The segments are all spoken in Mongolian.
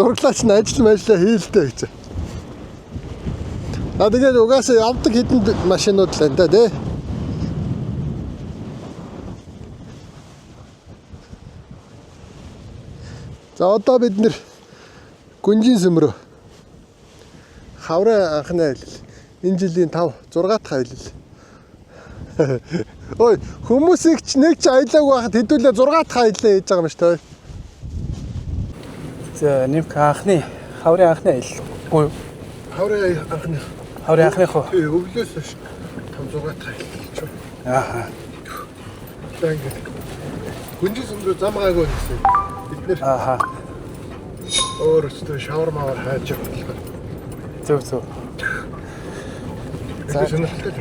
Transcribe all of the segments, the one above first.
Зурглаач нь ажил хийлдэ гэж. Тэгээд угаасаа явдаг хэдэн машинууд л энэ тий. За одоо бид нэр Гүнжин сөмрөө хаврын анхны аялал энэ жилийн 5 6 дахь аялал. Ой хүмүүсийг нэг ч аялаагүй байхад хэдүүлээ 6 дахь аялал хийж байгаа юм шүү дээ. За нэг анхны хаврын анхны аялал. Гоо Хаврын анхны хоо. Өглөөс хойш 5 6 дахь аялал. Ааха. За ингээд Гүнжин сөмрөө зам гаагүй гэсэн. Бид нэр Ааха. өөрөөсөө шавар мавар хайж явах. Зөв. За сонирхолтой.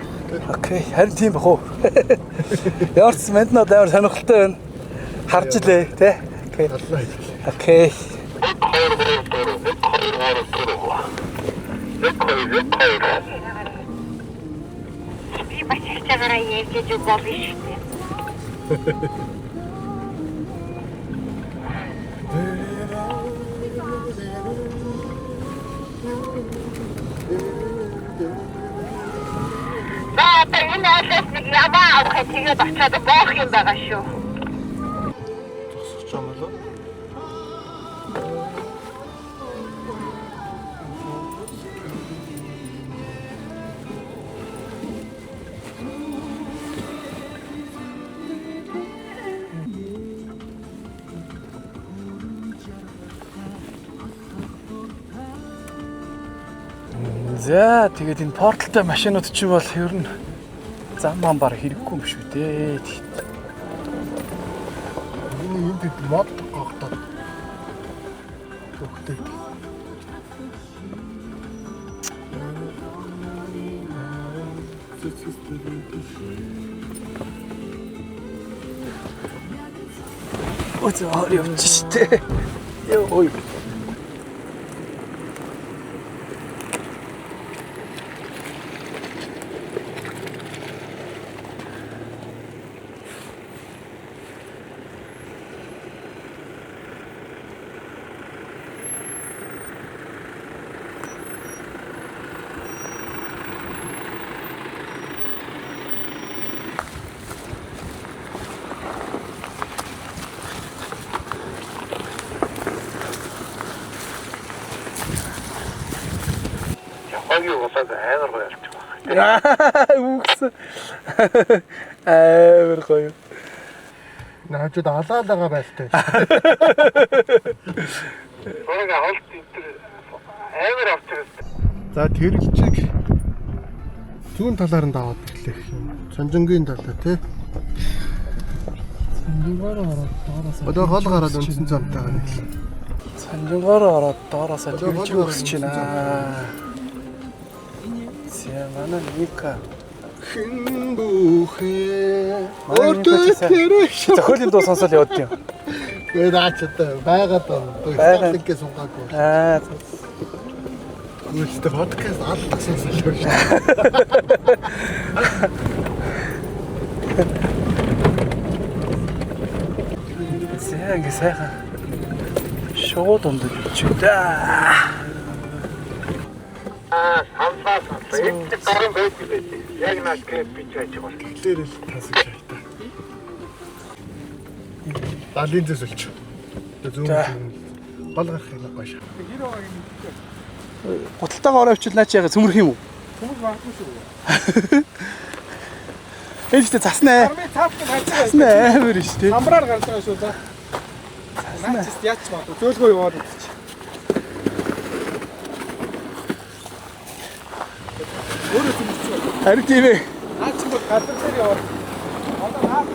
Окей, харин тийм бах уу. Яарч мэднэ амар сонирхолтой байна. Харж илээ, тий? Окей. Би бачаагаараа ярьж болно шүү дээ. Энэ алаас нэг ямаа авах тэгээд очиад боох юм байгаа шүү. Зогсож байгаа болоо. За тэгээд энэ порталтай машинууд ч бол ер нь зам бар хэрэггүй юм шүү дээ. Миний энд мод гогдоод төгтөд. Ой явж штэ. Ой. Амар гоё болчих واخ. Үгс. Амар гоё. Наачууд алаалага байлтай. Орог авалт энэ амар авчихсан. За тэрэлжиг зүүн талаар нь даваад ирлээ. Сонжингийн талаа тий. Санжингаар ороод доороос. Одоо хол гараад үндсэн замтайгаа нэг. Санжингаар ороод доороос тэрж өгсөж байна. Манай Ника хэн бүхээ өөртөө зохиолын дуу сонсоод явд юм. Гээ наачтай байгаад байна. Тэггээ сунгаагүй. Гүйцэд подкаст алдаг сонсож байна. Зээг сайхан шууд ондож чүдээ. Самсаа энэ дөрөв байдаг байдаг. Яг наш крэп бич байж байгаа. Тэглэр л тасаг шайтай. Далийн дэс үлч. Зүүн гол гарах юм гоё шаа. Гуталтайгаа ороо авчил наач яга цөмөрх юм уу? Хүмүүс магадгүй шүү. Ээлжтэй заснаа. Арми цаавч хайж Заснаа амар шүү дээ. Хамраар гарч байгаа шүү за. Наач яач магадгүй. Зөөлгөө яваад үзчих. Өөрөө зүгч. Харин тийм ээ. Наач бол гадар дээр яваад. Одоо наач.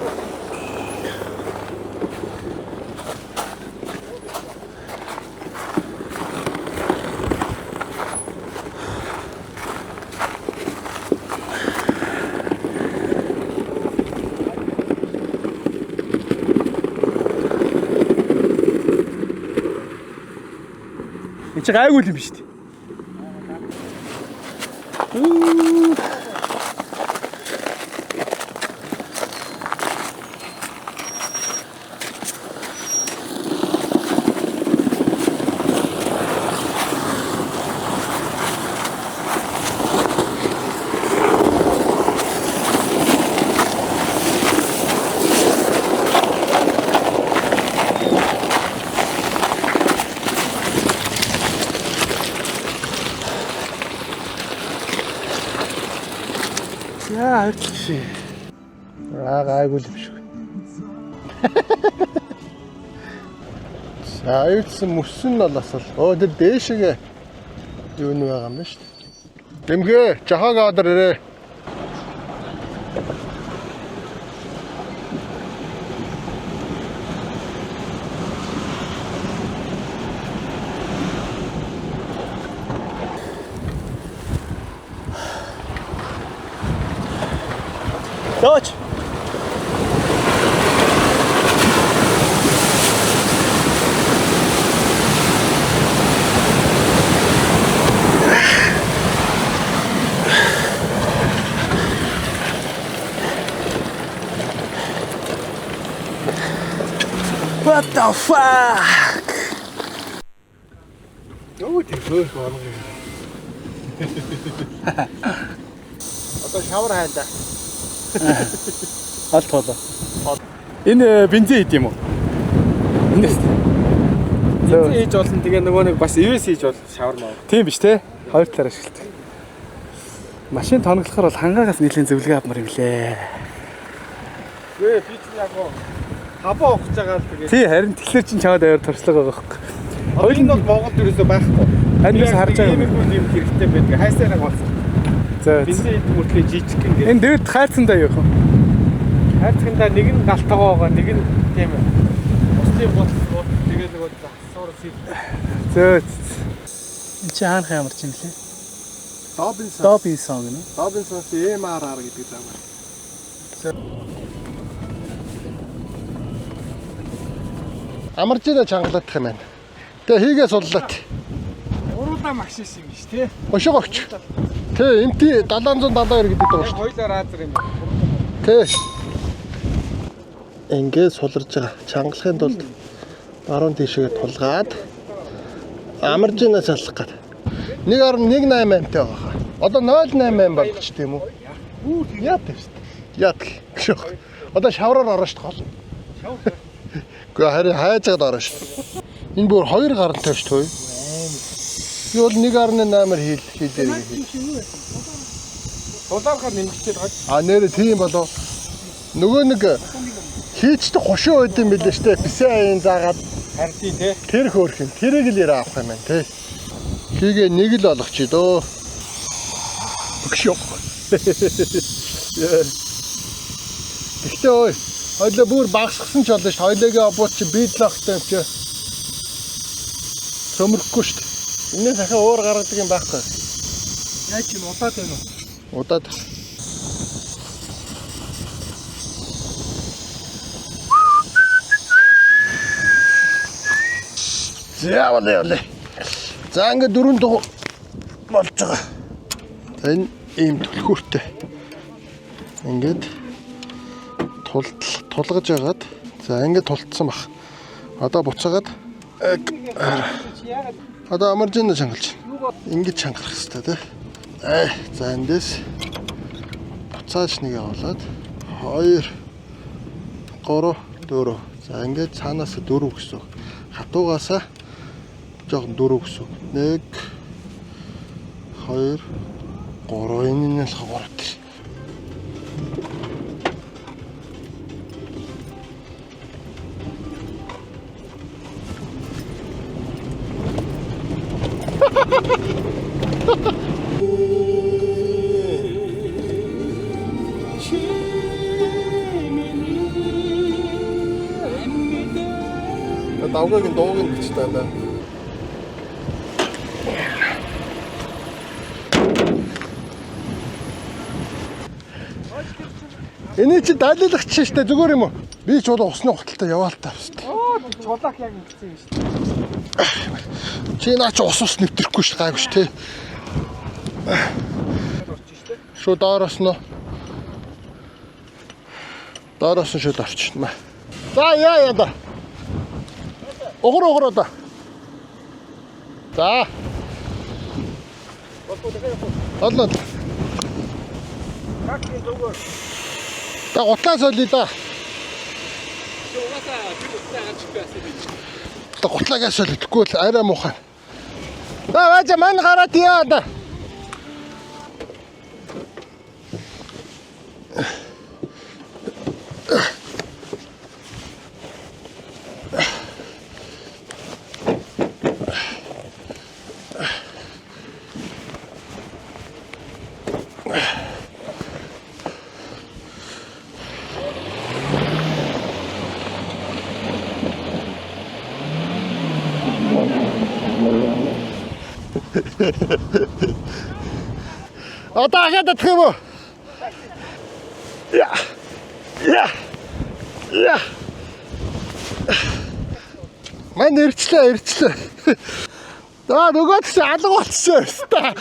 Энд чи гайгүй юм шүү дээ. Аа хэвчээ. Гайгүй юм шиг. За аюулсан мөсөн нь бол асал. Тэр дээшгээ юу нэг байгаа юм байна шүү дээ. Дэмхээ, жахаг аваад ирээ. Дооч. What the fuck? Өө тэр хөөх болгоо. Одоо шавар хайлаа. Алт хоолоо. Энэ бензин хийд юм уу? Энэс. Бензин хийж болно. Тэгээ нөгөө нэг бас EVS хийж бол шавар маа. Тийм биш те. Хоёр талаар ашигладаг. Машин тоноглохоор бол хангаагаас нэлийн зөвлөгөө авмаар юм лээ. Гээ би ч яг гоо хабаа ухаж байгаа л тэгээ. Тий харин тэгэхээр чин чамд аваар туршлага байгаа хөөх. Хоёул нь бол Монголд ерөөсөө байхгүй. Харин бас харж байгаа юм. юм хэрэгтэй байдаг. Хайсараа болсон. За. Бензин хийх мөртлөө жижиг ингээд. Энэ дээд хайрцандаа юу вэ? Хайцгандаа нэг нь галтайгаа байгаа, нэг нь тийм ээ. Устын бодлоо тэгээ нөгөө засвар сий. Зөө. Энд чи хаана хамарч юм лээ? Добинсон гэнэ. Добинсонс MRR гэдэг зам. Амарч ирэ чангалах юм байна. Тэгээ хийгээ суллаад. Уруулаа магшис юм биш тий. Ошогч. Тэ эмти 772 гэдэг байгаа шүү. Хойлоор аазар юм. Тэ. Ингээд суларж байгаа. Чангалахын тулд баруун тийшээ тулгаад амаржинаас алах гээд. 1.188 тай байгаа. Одоо 0.88 болгоч тийм үү? Яа тэвс. Яа гэх. Одоо шавраар орно шүү дээ. Шавар. Гэхдээ харин хайжгаад орно шүү. Энэ бүр 2 гарантай шүү дээ. Би бол 1.8-аар хийлээ. Дулаархаар нэмэгчээд байгаа. Нэрэ тийм болов. Нөгөө нэг хийчтэй хошоо байд юм билээ штэ. Бисээ аян заагаад Харин тий. тэр хөөрх юм. Тэрийг л яраа авах юм байна тий. Хийгээ нэг л болгоч дөө. Өгшөө. Гэхдээ ой, хоёлоо бүр багсгсан ч болно штэ. Хоёлоогийн обууд чи бидлахтай юм чи. Цөмөрөхгүй штэ. Энэс ахаа уур гаргадаг юм байхгүй. Яаж юм удаад байна уу? Удаад. Яавал. За ингээд 4 дугуй болж байгаа. Энэ ийм түлхүүртэй. Ингээд тулгаж агаад за ингээд тултсан баг. Одоо буцаагаад одоо амаржин чангалж. Ингээд чангалах хэрэгтэй тий. За эндээс буцааж нэг явуулаад 2 3 4. За ингээд цаанаас 4 гэсэн. Хатуугаасаа жоохон 4 гэсэн. 1 2 3 энэ нь л 3 тий. Давгагийн дуугийн бичтэй байна. Эний чи далилагч шүү дээ зүгээр юм уу? Би ч бол усны хуталтай яваал таа шүү дээ. Чулаах яг ингэсэн юм шүү дээ. Чи наа чи ус нэвтрэхгүй шүү гайгүй шүү тий. Шууд доороос нь. Доороос нь шууд орчихно. За яа да. Огор да. За. Олно. Как юм зүгээр. Та гутлаас олъё да. Угаасаа би уцаагаад чигээс би. Та гутлагаас олъё тэггүй л арай муухай. За ваажа мань гараад яа да. Одоо ахаад татах юм уу? Яа. Мань ирчлээ. Нөгөөд чи алга болчихсон ёстой.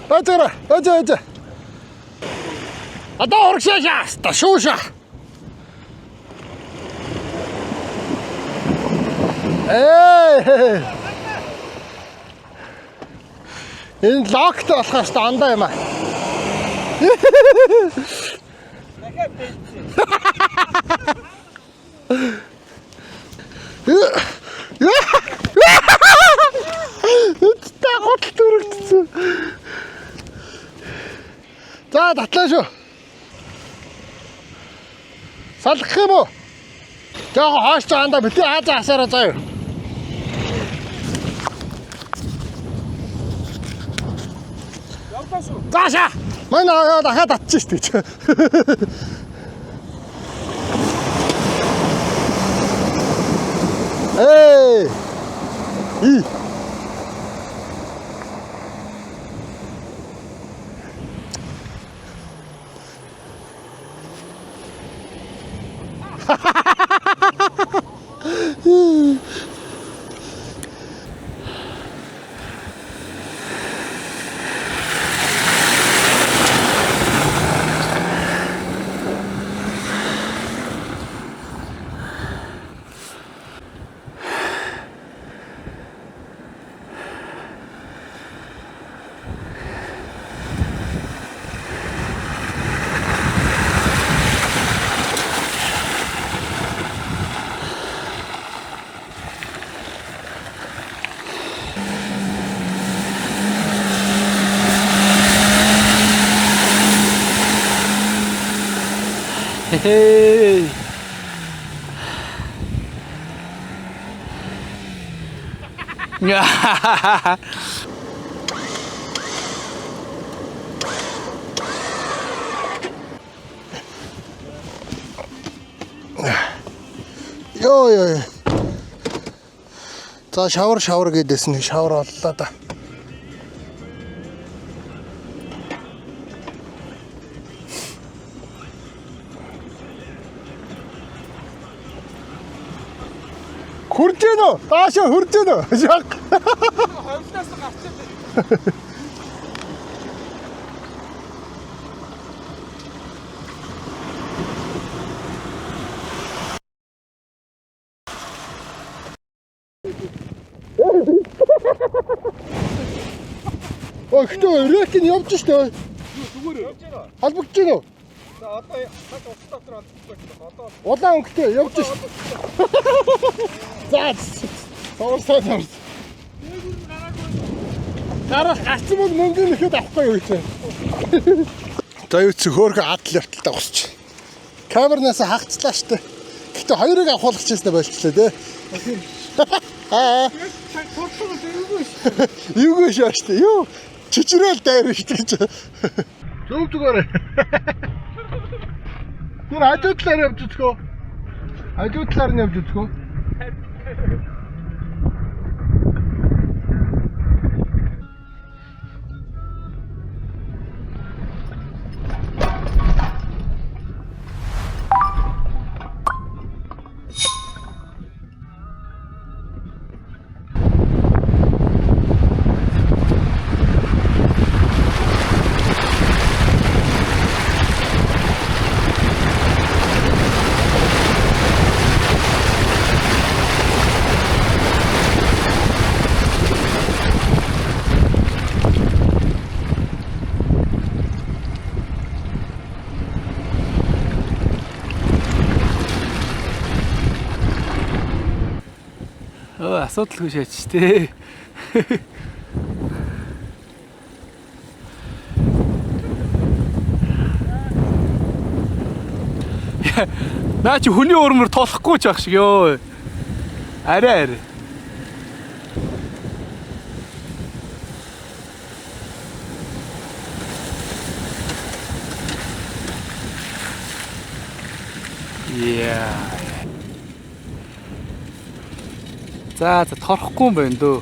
Ажаа. Одоо урагшаа шууша. Энэ логт болохоос дандаа юм аа. Та хотл төрөгдсөн. За татлаа шүү. Салгах юм уу? Жаахан хоош цаанда битээ хаазаа хасаараа заяа. Заша! Манай аваад дахиад татчих шүү дээ. И. Hey. Йоо. За шавар гэдээс нэг шавар оллоо да. Хурж гэнэ үү? Даашаа хурж гэнэ үү? Шаг. Ховлоос гарч. Ихтэй рек нь явж штэ. Зүгээр явж байна. Албагч гэнэ үү? За одоо хад ус дотор одоо Улаан өнгөтэй явж штэ. За. Савар. Гарах гацсан бол мөнгө нэхэд авахгүй юу гэж. За юу ч хөөхө адал явталтай госч. Камернаас хагцлаа штэ. Гэтэ хоёрыг авахулах чийснэ болчихлоо те. Юугүй шааштай юу? Чичрээл дайр штэ. Зүгээрээ. Тэр ажуудлаар явж үзгөө. Ажуудлаар нь явж үзгөө. Асуудалгүй шаач тээ. Наа чи хүний өрмөр толохгүй ч ах шиг ёо. Арай. Яа. За торхгүй юм байна дөө.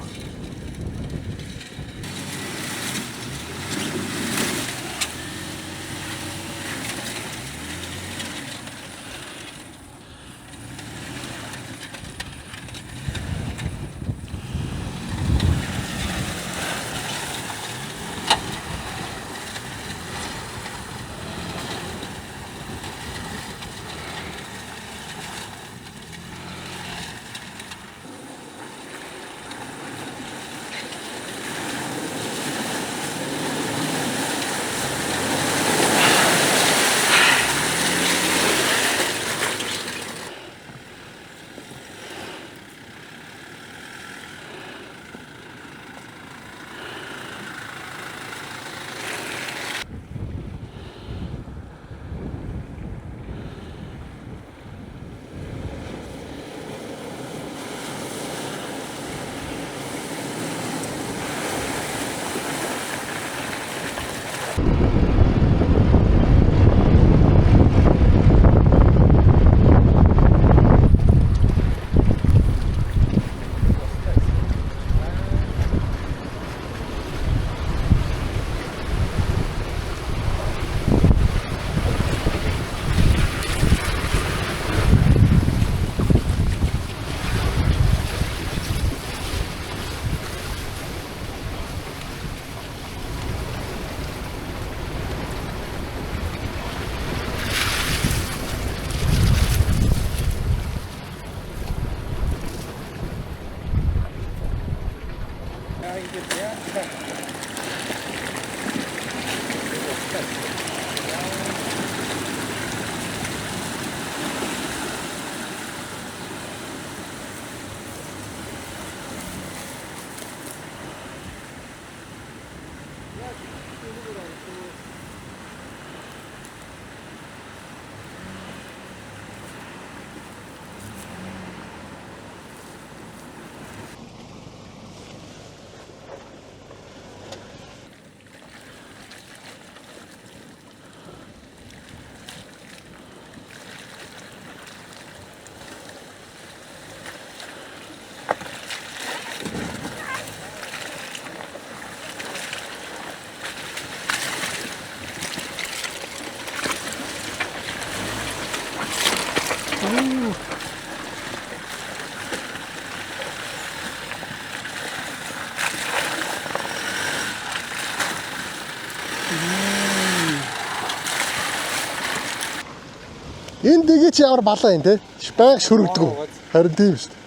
Энэ дэгээ чи ямар балаа юм те? Байг шүрэгдэггүй. Харин тийм шүү дээ.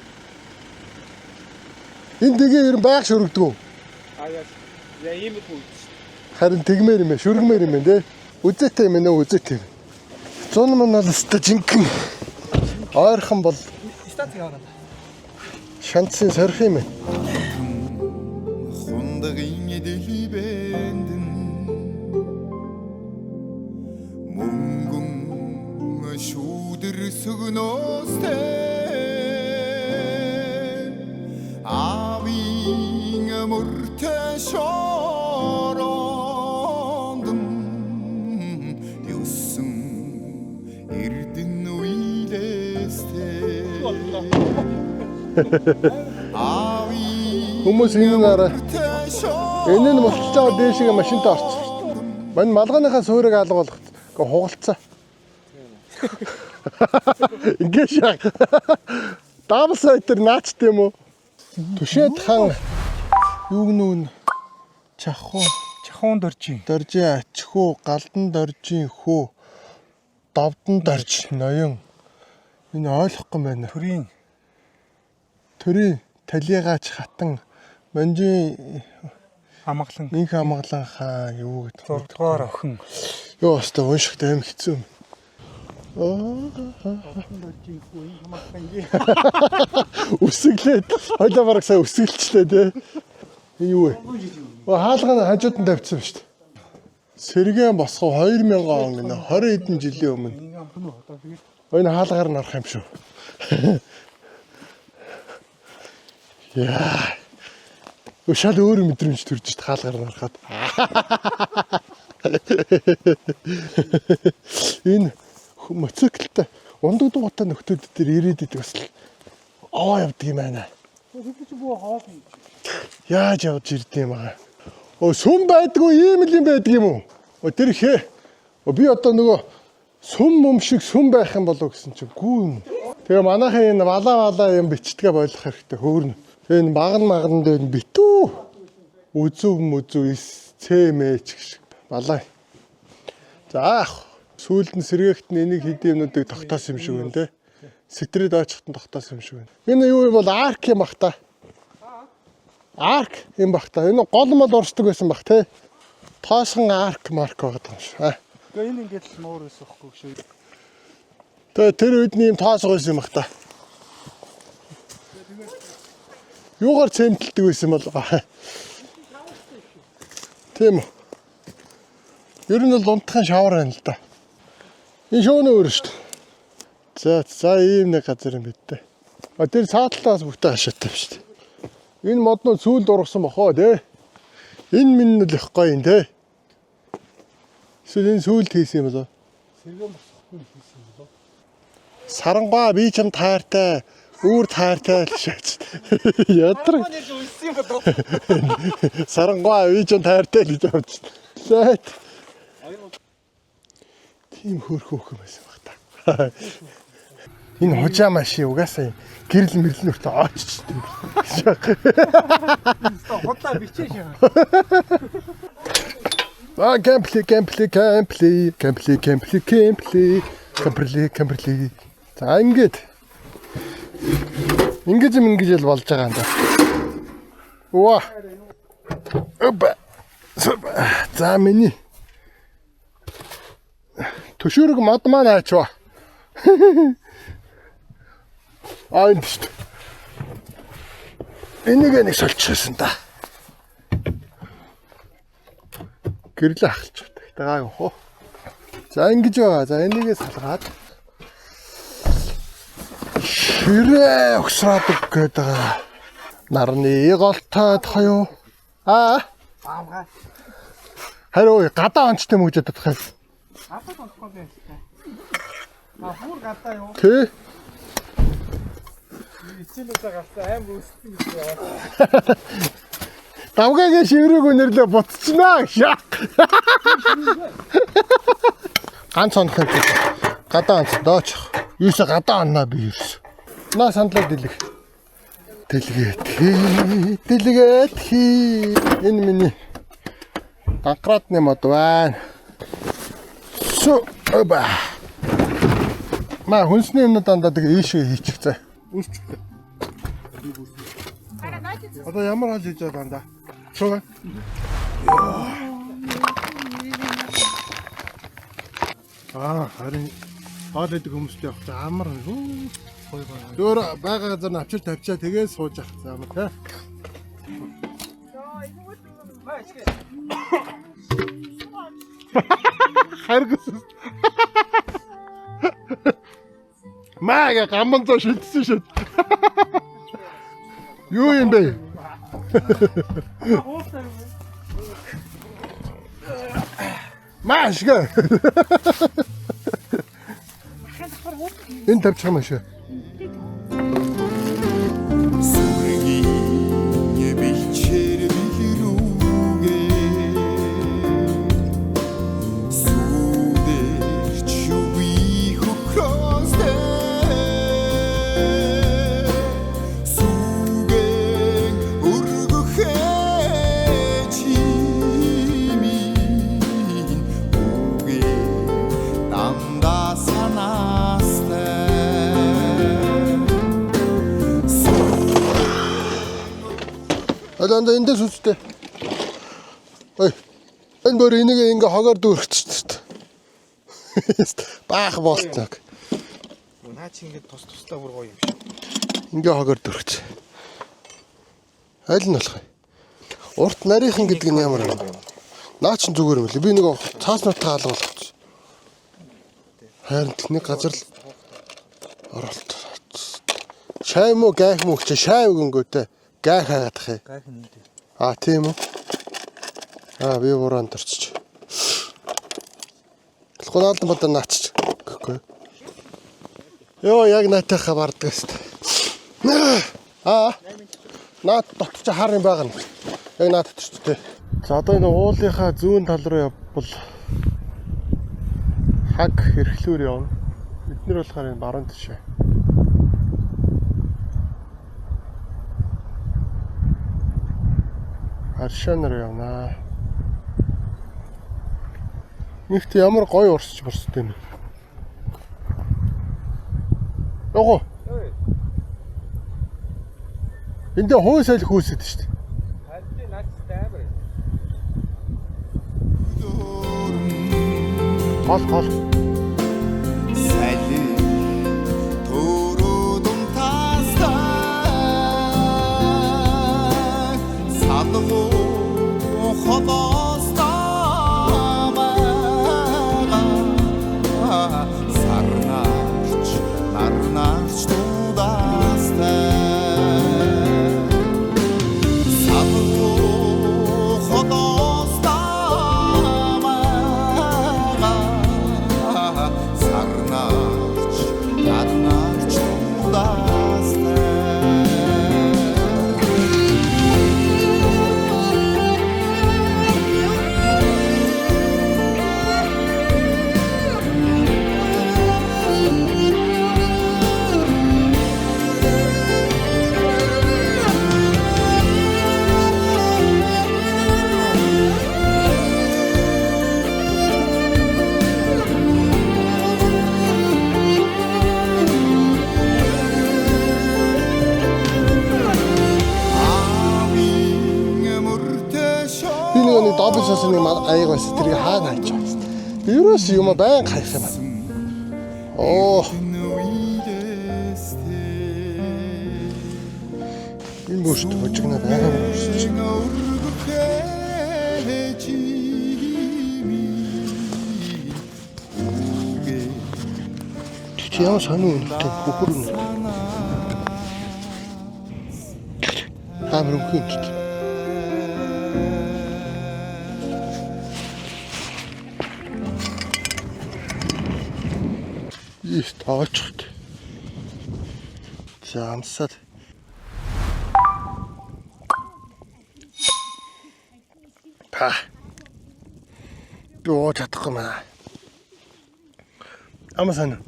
Энэ дэгээ ер нь байг шүрэгдэггүй. яа ийм л үү. Харин тэгмээр юм ээ, шүргмээр юм ээ те. Үзээтэй юм ээ, үзээтэй. 100 мөн бол өстой жинхэнэ. Ойрхон бол Станцыг аваад. шанцын сорих юм ээ. Хундагын эдэлбэндэн мөнгөн шүүдэр сүгнөөстэй авийн мөртөө шорондон юусэн эрдэн уйлэстэй Хүмүүс энэ нараа энэ нь мулчаа дээшгээ машинтаа орчихсон. Мань малгайныхаа суурийг алгуулах хугалцаа. Ингээд шаг. Дабл сайтер наачт юм уу? Түшээд хан юуг нүүн Чахуун доржин. доржин ачхуу галдан доржин хөө довдон дорж ноён энэ ойлгохгүй байна. Төрийн талигач хатан манжийн Амгалан. инх амгалан хаа юу гэдэг. 6 дугаар охин. Йоо өстө уншихт аим хэцүү юм. Үсэглээд хойлоо бараг сая үсгэлчлээ те. Энэ юу вэ? Хаалганы хажууд нь тавьчихсан шүү дээ. Сэргэн босгоо 2000 он гэнэ 20 хэдэн жилийн өмнө. Энэ хаалгаар нь орох юм шүү. Яа. Шал өөр мэдрэмж төрж шít хаалгаар нь ороход. Энэ мотоциклтай ундаг дугуйтай нөхдүүд дээр ирээд идэг бас аваа явдаг юм байна. Яаж явж ирд юм аа. Сүм байдгүй ийм л юм байдаг юм уу? Тэр ихээ. Би одоо нөгөө сүм шиг сүм байх юм болов гэсэн чинь гүү юм. Тэгээ манайхаа энэ валаа юм бичдгээ болох хэрэгтэй хөөрнө. Тэгээ энэ маган дээр битүү. Үзүү цэмээч шиг балаа. За сүүлд нь сэргээгт нь энийг хийдэг юмнуудыг тогтоосон юм шиг байна те. Сэтрээд очихт нь тогтоосон юм шиг байна. Энэ юу юм бол арк юм бах та. Арк юм бах та. Энэ гол мол урсдаг байсан бах те. Тоосгон арк марк байгаа юм шиг. Тэгээ энэ ингээд л муур байсан байхгүй шүү. Тэгээ тэр үед нь юм тоосгоо байсан юм бах та. Юугаар цэмтэлдэг байсан бол тийм үү. Ер нь бол унтахын шавар байна л да. Энэ шоуны өөр шүү дээ. За ийм нэг газар юм бид дээ. Тэр саатлаас бүгдээ хашаатай юм шүү дээ. Энэ моднууд сүүлд ургасан бохоо тий. Энэ минь л их гоё юм тий. Эсвэл энэ сүүлд хийсэн юм болоо. Сэргэн босхгүй хийсэн юм болоо. Сарангуй би ч юм таартай. Үүр таартай л шаач. Ядраг. Сарангуй би ч юм таартай л гэж авч. Лайт. Тийм хөөрхөөх юм байсан баг та. Энэ хожаа машин угаасаа гэрэл мэрлэн өртөө оччихсон. Хотлоо бичээш яа. Кемпли. За ингэж л болж байгаа юм да. Уа. Опа. За миний төшөөрөг мод маань аачва. Энэ шүү дээ. Энийг нэг солчихсон да. Гэрлээ ахалч байгаа юм хоо. За ингэж байгаа. За энийгээ салгаад ширээ өгсраадаг гэдэг байгаа. Нарны голтой тохоо. Баамгаа. Хариу гадаа онцтой мөгжөд тохоо. Апад онцгой байсан. Бүр гадаа юу? Тэ. Эцэлээсээ гарсан аим өссөн гэж байна. Давгагийн шиврэг өнөрлөө буцчихнаа шаа. Ганц онох юм. Гадаа онц доочих. Юусе гадаа онноо би юус. Наа сандлаа дэлэг. Дэлгээд хий. Энэ миний анкратны мод байна. Оба. Маа хүнсний юмнууд дандаа тэгээ ийшээ хийчих цаа. Үүсчих. Одоо ямар хол хийж байгаа даа. Чуга. Харин хоол идэг хүмүүстэй явах чинь амар гоё гоё. Өөр байгаа газар нь авчир тавьчаа тэгээд сууж явах цаа амар тий. Харгас. Мага гамбанцоо шидсэн шид. Юу юм бэ? Машга. Энэ тавьчих юм шүү. Сүргий бичээр билрүүгээ сүдэрч үгүй хөхөстэй сүгэн өргөхээ чими үгүй дандаа санаастай Аланда эндээс үстэй. Ой. Энэ бүр энийг ингээ хогаар дүүрчихсэн. Баах болтнаг. Наа чи ингээд туслаа бүр гоё юм шиг. Ингээ хогаар дүүрч. Аль нь болох вэ? Урт нарийнхан гэдэг нь ямар юм? Наа чин зүгээр юм лээ. Би нэг цаас нутгаа алгуулчих. Харин нэг газар л оролт. Шай муу гайх муу ч шай өгөнгөтэй. Гайх хагаадах юм. Гайх нь үү. Тийм үү? Би буран дурчих. Гунаалдан бадар наачч гэхгүй. Йоо яг наатайхаа барддаг шүү дээ. Наад дотор чи хар юм байгаа юм. Яг наад дотор шүү дээ. За одоо энэ уулынхаа зүүн тал руу явбал хаг хэрхлүүр явна. Эднэр болохоор энэ баруун тишээ. Аршанаар явна. Нэгт ямар гоё урсч борстой юм. Йоо. Энд хөө салхи хөөсөд шүү дээ. Харин наадтай амар. Гол. Салхи төрөдөн тастаа садгуу холоостаа сарнаарч нарнаарч тудастаа Дабл шосны аяг байсан тэрийг хаана хайж байгаа юм. Би юурээс юм байн хайх юм. Оо. Энэ бүшт хожигна байгаа юм шүү. Чи яа сануу үнэтэй хөхөр үнэ. Амар үнэтэй. Их таачт. За амсаад. Па. Боо чадахгүй маа. Амсан.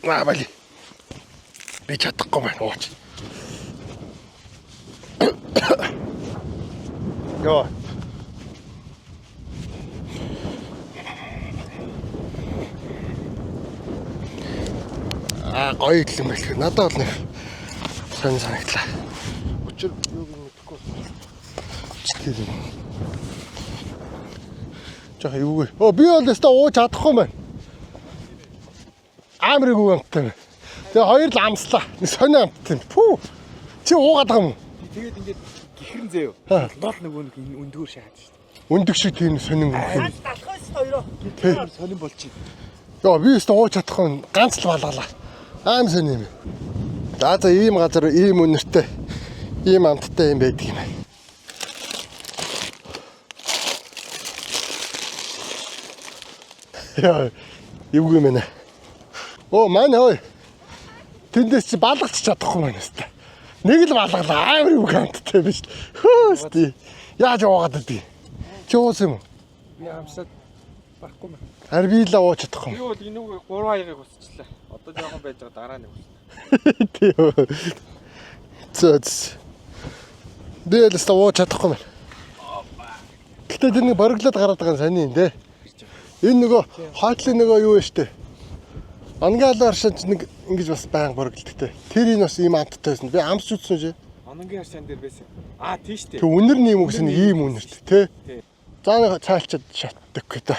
Бали. Би чадахгүй маа ууч. Йоо. Гоё юм байх. Надад бол нэг сонь санагдлаа. Учир юуг мэдэхгүй. Чигээр юм. Жаа юу вэ? Би бол өстө ууж чадахгүй маань. Амар их амттай. Тэгээ хоёр л амслаа. Нэг сонь амттай. Пүү. Чи уугаад байгаа юм уу? Тэгээд ингээд гихрэн заяа. Дол нөгөө нэг өндгөр шахаад шүү дээ. Өндөг шиг тийм сонин юм. Далхаас хоёроо гихрэн сонин болчих. Йоо би өстө ууж чадахгүй ганц л балгалаа. Аим сонин юм. За ийм газар ийм үнэртэй ийм амттай юм байдаг юм байна. Яа, юу юм бэ? Оо маань ой. Тэндээс чи балгач чадахгүй маань өстө. Нэг л балгалаа амар юм амттай биш. Хөөсти. Яаж уугаад байдгийг. Чи уус юм уу? Би амсаад барахгүй маа. Харин би л ууж чадахгүй. Би бол энүүг 3 аягийг усчлаа. Одоо жоохон байж байгаа дараа нэг усна. Зөөс. Би л өстө ууж чадахгүй маань. Гэтэ тэр нэг бориглоод гараад байгаа нь сони юм дээ. Энэ нөгөө хойтлын нөгөө юу вэ штэ. Ангаалаар шиж нэг ингэж бас баян бориглдогтэй. Тэр энэ бас ийм амттай байсан. Би амсч үзсэн чи. Ононгийн харшаан дээр байсан. Тийш дээ. Тэг үнэр нэм үгс нь ийм үнэрт тий. За нэг цаалчаад шатдаг гэдэг.